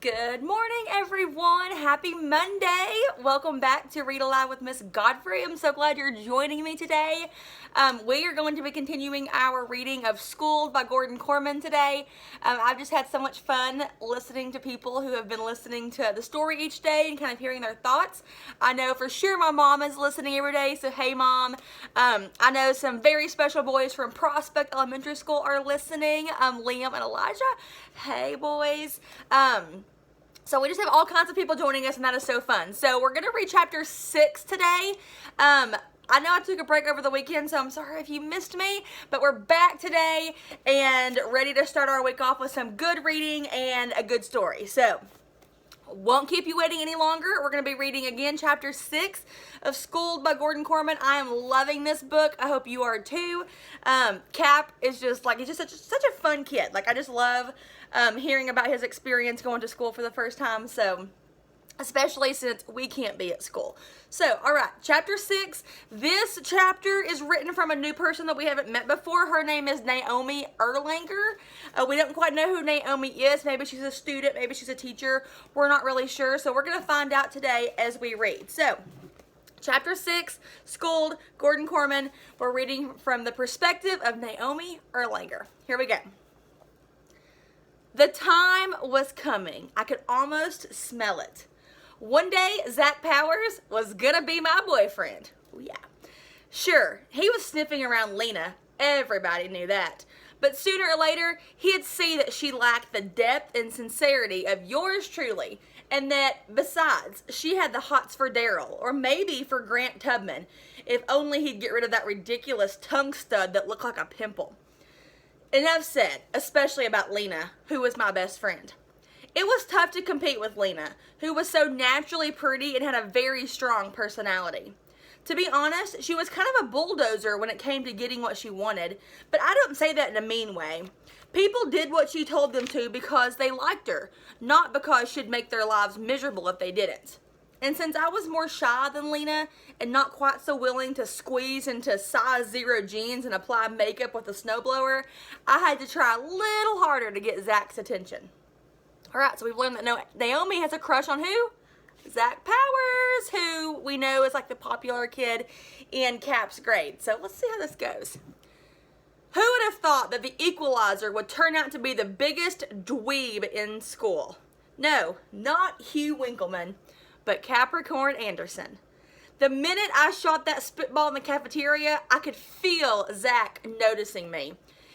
Good morning, everyone. Happy Monday. Welcome back to Read Aloud with Miss Godfrey. I'm so glad you're joining me today. We are going to be continuing our reading of Schooled by Korman today. I've just had so much fun listening to people who have been listening to the story each day and kind of hearing their thoughts. I know for sure my mom is listening every day, so hey, Mom. I know some very special boys from Prospect Elementary School are listening, Liam and Elijah. Hey, boys. So we just have all kinds of people joining us, and that is so fun. So we're going to read chapter 6 today. I know I took a break over the weekend, so I'm sorry if you missed me, but we're back today and ready to start our week off with some good reading and a good story. So won't keep you waiting any longer. We're going to be reading again chapter 6 of Schooled by Korman. I am loving this book. I hope you are too. Cap is just like, he's just such a fun kid. Like, I just love hearing about his experience going to school for the first time. So, especially since we can't be at school. So, all right, chapter 6. This chapter is written from a new person that we haven't met before. Her name is Naomi Erlanger. We don't quite know who Naomi is. Maybe she's a student, maybe she's a teacher. We're not really sure. So we're going to find out today as we read. So, chapter 6, Schooled, Korman. We're reading from the perspective of Naomi Erlanger. Here we go. The time was coming. I could almost smell it. One day, Zach Powers was gonna be my boyfriend. Oh, yeah. Sure, he was sniffing around Lena. Everybody knew that. But sooner or later, he'd see that she lacked the depth and sincerity of yours truly, and that, besides, she had the hots for Daryl, or maybe for Grant Tubman, if only he'd get rid of that ridiculous tongue stud that looked like a pimple. Enough said, especially about Lena, who was my best friend. It was tough to compete with Lena, who was so naturally pretty and had a very strong personality. To be honest, she was kind of a bulldozer when it came to getting what she wanted, but I don't say that in a mean way. People did what she told them to because they liked her, not because she'd make their lives miserable if they didn't. And since I was more shy than Lena and not quite so willing to squeeze into size 0 jeans and apply makeup with a snowblower, I had to try a little harder to get Zach's attention. All right, so we've learned that Naomi has a crush on who? Zach Powers, who we know is like the popular kid in Cap's grade. So let's see how this goes. Who would have thought that the Equalizer would turn out to be the biggest dweeb in school? No, not Hugh Winkleman, but Capricorn Anderson. The minute I shot that spitball in the cafeteria, I could feel Zach noticing me.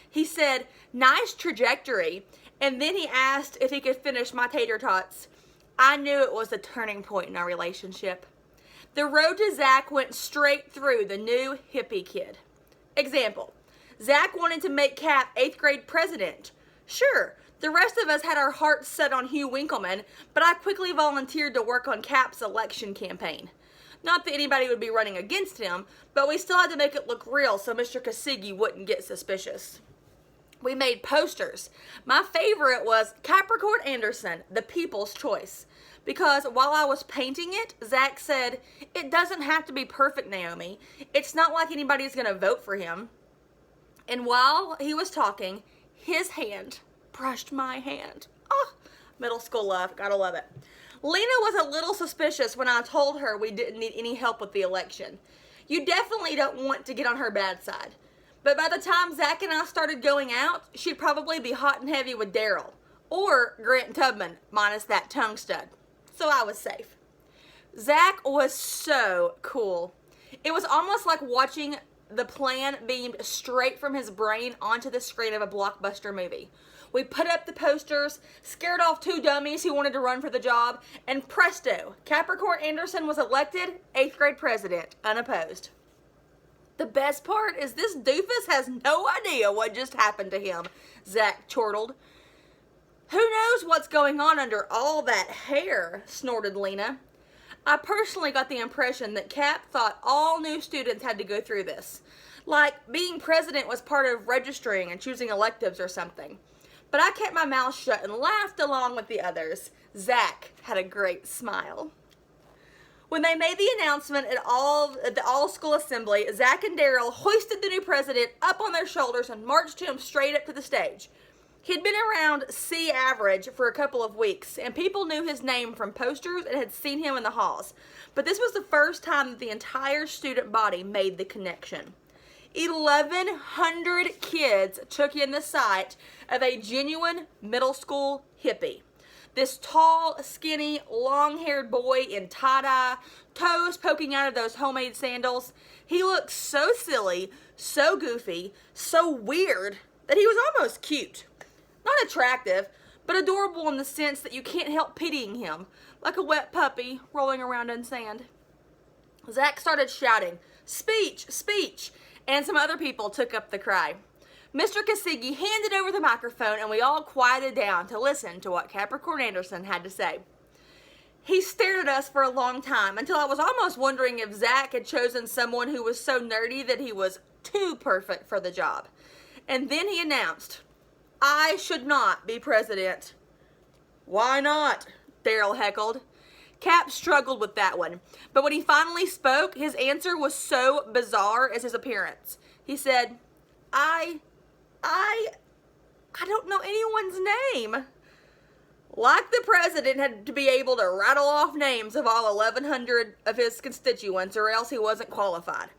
He said, "Nice trajectory," and then he asked if he could finish my tater tots. I knew it was a turning point in our relationship. The road to Zach went straight through the new hippie kid. Example, Zach wanted to make Cap 8th grade president. Sure, the rest of us had our hearts set on Hugh Winkleman, but I quickly volunteered to work on Cap's election campaign. Not that anybody would be running against him, but we still had to make it look real so Mr. Kosigi wouldn't get suspicious. We made posters. My favorite was Capricorn Anderson, the people's choice. Because while I was painting it, Zach said, "It doesn't have to be perfect, Naomi. It's not like anybody's going to vote for him." And while he was talking, his hand brushed my hand. Oh, middle school love. Gotta love it. Lena was a little suspicious when I told her we didn't need any help with the election. You definitely don't want to get on her bad side. But by the time Zach and I started going out, she'd probably be hot and heavy with Daryl. Or Grant Tubman, minus that tongue stud. So I was safe. Zach was so cool. It was almost like watching the plan beamed straight from his brain onto the screen of a blockbuster movie. We put up the posters, scared off 2 dummies who wanted to run for the job, and presto, Capricorn Anderson was elected 8th grade president, unopposed. The best part is this doofus has no idea what just happened to him, Zach chortled. Who knows what's going on under all that hair, snorted Lena. I personally got the impression that Cap thought all new students had to go through this. Like being president was part of registering and choosing electives or something. But I kept my mouth shut and laughed along with the others. Zach had a great smile. When they made the announcement at the all-school assembly, Zach and Daryl hoisted the new president up on their shoulders and marched him straight up to the stage. He'd been around C average for a couple of weeks, and people knew his name from posters and had seen him in the halls. But this was the first time that the entire student body made the connection. 1,100 kids took in the sight of a genuine middle school hippie. This tall, skinny, long-haired boy in tie-dye, toes poking out of those homemade sandals. He looked so silly, so goofy, so weird that he was almost cute. Not attractive, but adorable in the sense that you can't help pitying him, like a wet puppy rolling around in sand. Zach started shouting, "Speech, speech," and some other people took up the cry. Mr. Kosigi handed over the microphone and we all quieted down to listen to what Capricorn Anderson had to say. He stared at us for a long time until I was almost wondering if Zach had chosen someone who was so nerdy that he was too perfect for the job. And then he announced, "I should not be president." "Why not?" Daryl heckled. Cap struggled with that one, but when he finally spoke, his answer was so bizarre as his appearance. He said, I don't know anyone's name." Like the president had to be able to rattle off names of all 1,100 of his constituents or else he wasn't qualified.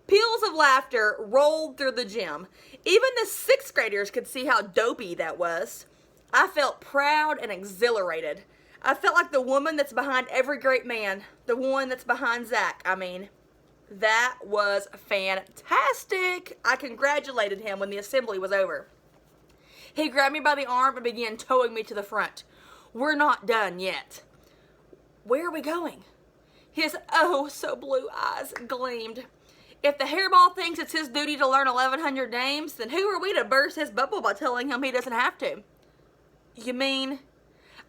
Peals of laughter rolled through the gym. Even the 6th graders could see how dopey that was. I felt proud and exhilarated. I felt like the woman that's behind every great man. The one that's behind Zach, I mean. That was fantastic. I congratulated him when the assembly was over. He grabbed me by the arm and began towing me to the front. "We're not done yet." "Where are we going?" His oh-so-blue eyes gleamed. If the hairball thinks it's his duty to learn 1,100 names, then who are we to burst his bubble by telling him he doesn't have to? "You mean?"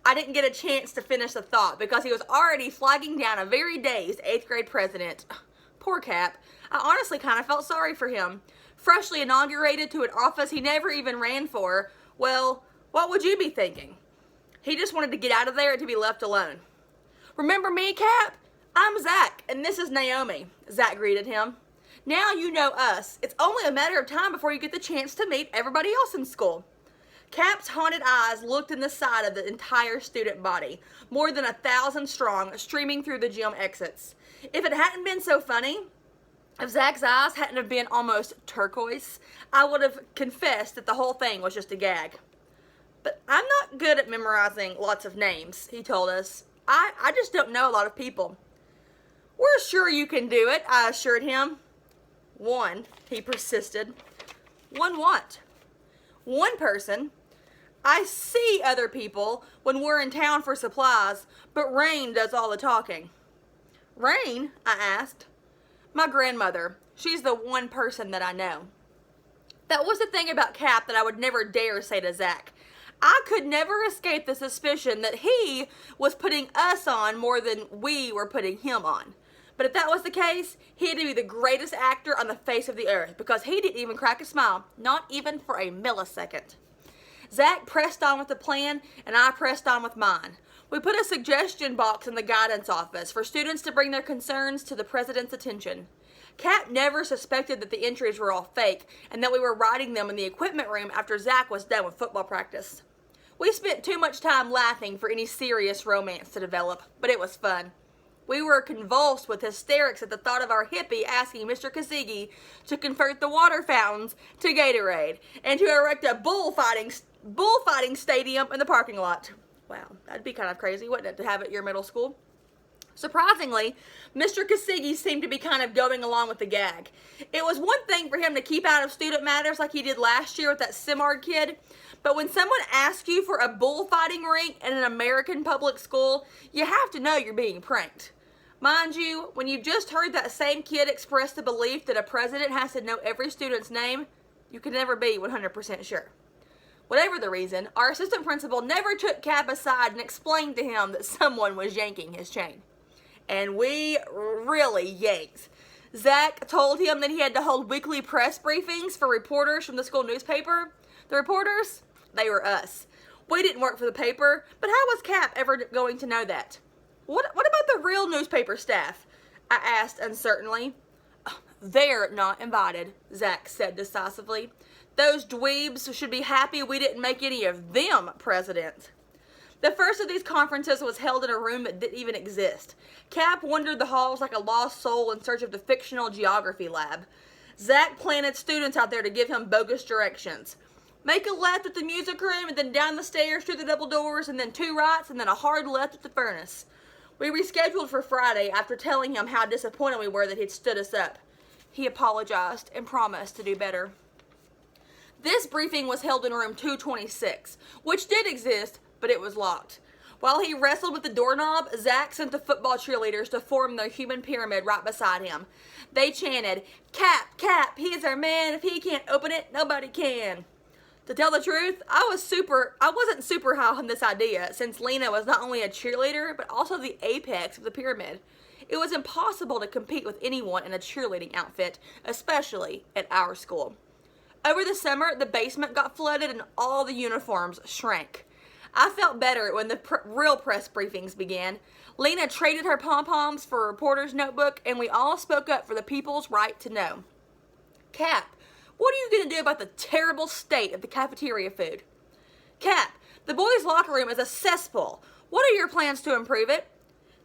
I didn't get a chance to finish the thought because he was already flagging down a very dazed 8th grade president. Poor Cap. I honestly kind of felt sorry for him. Freshly inaugurated to an office he never even ran for, well, what would you be thinking? He just wanted to get out of there and to be left alone. "Remember me, Cap? I'm Zach, and this is Naomi," Zach greeted him. "Now you know us. It's only a matter of time before you get the chance to meet everybody else in school." Cap's haunted eyes looked in the side of the entire student body, more than 1,000 strong, streaming through the gym exits. If it hadn't been so funny, if Zach's eyes hadn't have been almost turquoise, I would have confessed that the whole thing was just a gag. "But I'm not good at memorizing lots of names," he told us. I just don't know a lot of people." "We're sure you can do it," I assured him. "One," he persisted. "One what?" "One person. I see other people when we're in town for supplies, but Rain does all the talking." "Rain?" I asked. "My grandmother. She's the one person that I know." That was the thing about Cap that I would never dare say to Zach. I could never escape the suspicion that he was putting us on more than we were putting him on. But if that was the case, he had to be the greatest actor on the face of the earth because he didn't even crack a smile, not even for a millisecond. Zach pressed on with the plan, and I pressed on with mine. We put a suggestion box in the guidance office for students to bring their concerns to the president's attention. Cap never suspected that the entries were all fake and that we were writing them in the equipment room after Zach was done with football practice. We spent too much time laughing for any serious romance to develop, but it was fun. We were convulsed with hysterics at the thought of our hippie asking Mr. Kosigi to convert the water fountains to Gatorade and to erect a bullfighting stadium in the parking lot. Wow, that'd be kind of crazy, wouldn't it, to have at your middle school? Surprisingly, Mr. Kosigi seemed to be kind of going along with the gag. It was one thing for him to keep out of student matters like he did last year with that Simard kid, but when someone asks you for a bullfighting rink in an American public school, you have to know you're being pranked. Mind you, when you've just heard that same kid express the belief that a president has to know every student's name, you can never be 100% sure. Whatever the reason, our assistant principal never took Cap aside and explained to him that someone was yanking his chain. And we really yanked. Zach told him that he had to hold weekly press briefings for reporters from the school newspaper. The reporters, they were us. We didn't work for the paper, but how was Cap ever going to know that? What about the real newspaper staff? I asked uncertainly. "They're not invited," Zach said decisively. Those dweebs should be happy we didn't make any of them president. The first of these conferences was held in a room that didn't even exist. Cap wandered the halls like a lost soul in search of the fictional geography lab. Zach planted students out there to give him bogus directions. Make a left at the music room, and then down the stairs through the double doors, and then 2 rights, and then a hard left at the furnace. We rescheduled for Friday after telling him how disappointed we were that he'd stood us up. He apologized and promised to do better. This briefing was held in room 226, which did exist, but it was locked. While he wrestled with the doorknob, Zach sent the football cheerleaders to form their human pyramid right beside him. They chanted, "Cap, Cap, he's our man. If he can't open it, nobody can." To tell the truth, I wasn't super high on this idea, since Lena was not only a cheerleader, but also the apex of the pyramid. It was impossible to compete with anyone in a cheerleading outfit, especially at our school. Over the summer, the basement got flooded and all the uniforms shrank. I felt better when the real press briefings began. Lena traded her pom-poms for a reporter's notebook, and we all spoke up for the people's right to know. Cap, what are you going to do about the terrible state of the cafeteria food? Cap, the boys' locker room is a cesspool. What are your plans to improve it?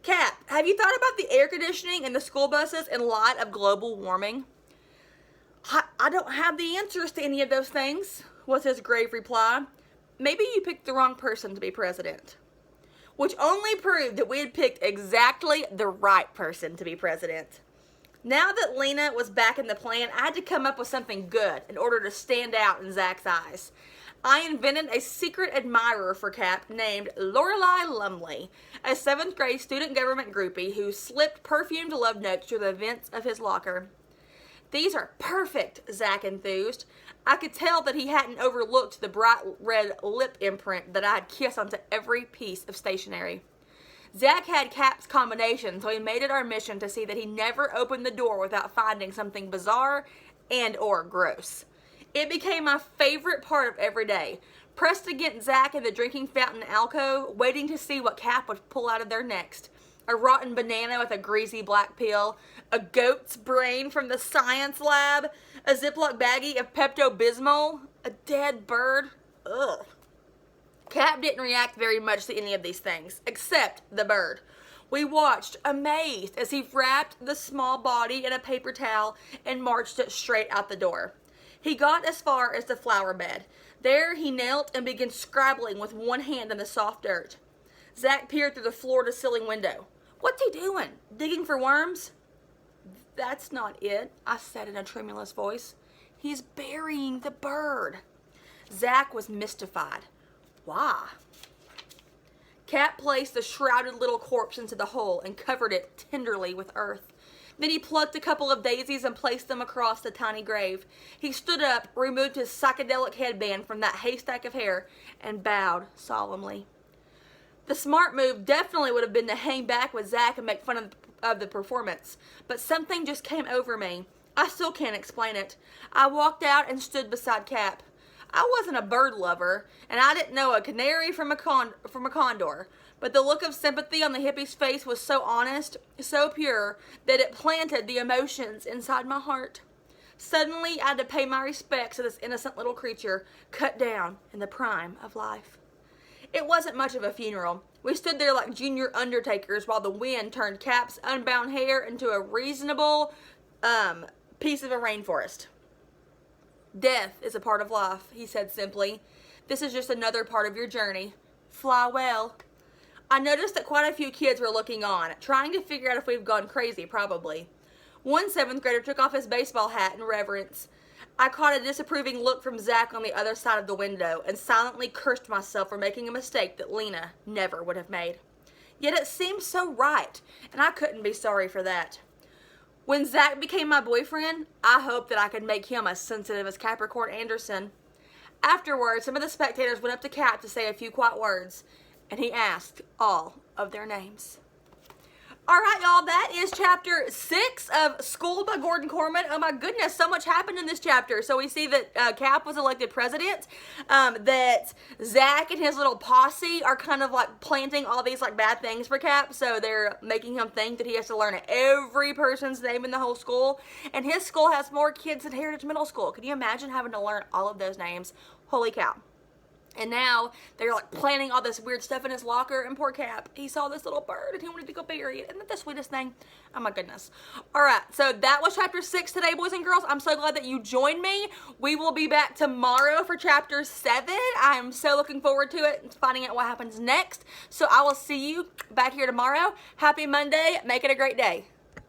Cap, have you thought about the air conditioning in the school buses in light of global warming? I don't have the answers to any of those things, was his grave reply. Maybe you picked the wrong person to be president. Which only proved that we had picked exactly the right person to be president. Now that Lena was back in the plan, I had to come up with something good in order to stand out in Zach's eyes. I invented a secret admirer for Cap named Lorelei Lumley, a 7th grade student government groupie who slipped perfumed love notes through the vents of his locker. These are perfect, Zach enthused. I could tell that he hadn't overlooked the bright red lip imprint that I had kissed onto every piece of stationery. Zach had Cap's combination, so he made it our mission to see that he never opened the door without finding something bizarre and or gross. It became my favorite part of every day, pressed against Zach in the drinking fountain alcove, waiting to see what Cap would pull out of there next. A rotten banana with a greasy black peel, a goat's brain from the science lab, a Ziploc baggie of Pepto-Bismol, a dead bird. Ugh. Cap didn't react very much to any of these things, except the bird. We watched, amazed, as he wrapped the small body in a paper towel and marched it straight out the door. He got as far as the flower bed. There he knelt and began scrabbling with one hand in the soft dirt. Zach peered through the floor-to-ceiling window. What's he doing? Digging for worms? That's not it, I said in a tremulous voice. He's burying the bird. Zach was mystified. Why? Cap placed the shrouded little corpse into the hole and covered it tenderly with earth. Then he plucked a couple of daisies and placed them across the tiny grave. He stood up, removed his psychedelic headband from that haystack of hair, and bowed solemnly. The smart move definitely would have been to hang back with Zach and make fun of the performance, but something just came over me. I still can't explain it. I walked out and stood beside Cap. I wasn't a bird lover, and I didn't know a canary from a condor, but the look of sympathy on the hippie's face was so honest, so pure, that it planted the emotions inside my heart. Suddenly, I had to pay my respects to this innocent little creature, cut down in the prime of life. It wasn't much of a funeral. We stood there like junior undertakers while the wind turned Cap's unbound hair into a reasonable piece of a rainforest. Death is a part of life, he said simply. This is just another part of your journey. Fly well. I noticed that quite a few kids were looking on, trying to figure out if we've gone crazy, probably. One 7th grader took off his baseball hat in reverence. I caught a disapproving look from Zach on the other side of the window and silently cursed myself for making a mistake that Lena never would have made. Yet it seemed so right, and I couldn't be sorry for that. When Zach became my boyfriend, I hoped that I could make him as sensitive as Capricorn Anderson. Afterwards, some of the spectators went up to Cap to say a few quiet words, and he asked all of their names. All right, y'all, that is chapter 6 of School by Gordon Korman. Oh my goodness, so much happened in this chapter. So we see that Cap was elected president, that Zach and his little posse are kind of like planting all these like bad things for Cap. So they're making him think that he has to learn every person's name in the whole school. And his school has more kids than Heritage Middle School. Can you imagine having to learn all of those names? Holy cow. And now they're like planning all this weird stuff in his locker, and poor Cap, he saw this little bird and he wanted to go bury it. Isn't that the sweetest thing? Oh my goodness. All right, so that was chapter 6 today, boys and girls. I'm so glad that you joined me. We will be back tomorrow for chapter 7. I'm so looking forward to it and finding out what happens next. So I will see you back here tomorrow. Happy Monday. Make it a great day.